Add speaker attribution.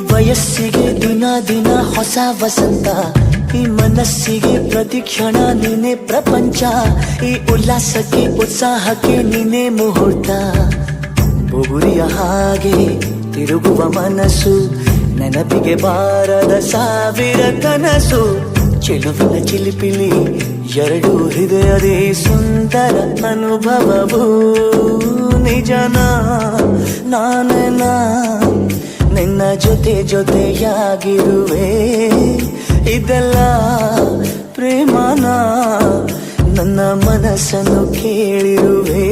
Speaker 1: ವಯಸ್ಸಿಗೆ ದಿನ ದಿನ ಹೊಸ ವಸಂತ, ಈ ಮನಸ್ಸಿಗೆ ಪ್ರತಿಕ್ಷಣ ನೀನೆ ಪ್ರಪಂಚ, ಈ ಉಲ್ಲಾಸಕ್ಕೆ ಉತ್ಸಾಹಕ್ಕೆ ನೀನೆ ಮುಹೂರ್ತ. ಬುಗುರಿಯ ಹಾಗೆ ತಿರುಗುವ ಮನಸ್ಸು, ನೆನಪಿಗೆ ಬಾರದ ಸಾವಿರ ಕನಸು. ಚೆಲುವಿನ ಚಿಲಿಪಿಲಿ ಎರಡು ಹೃದಯದೇ ಸುಂದರ ಅನುಭವವು. ನಿಜನ ನಾನ ನಿನ್ನ ಜೊತೆ ಜೊತೆಯಾಗಿರುವೆ, ಇದೆಲ್ಲ ಪ್ರೇಮನ ನನ್ನ ಮನಸ್ಸನ್ನು ಕೇಳಿರುವೆ.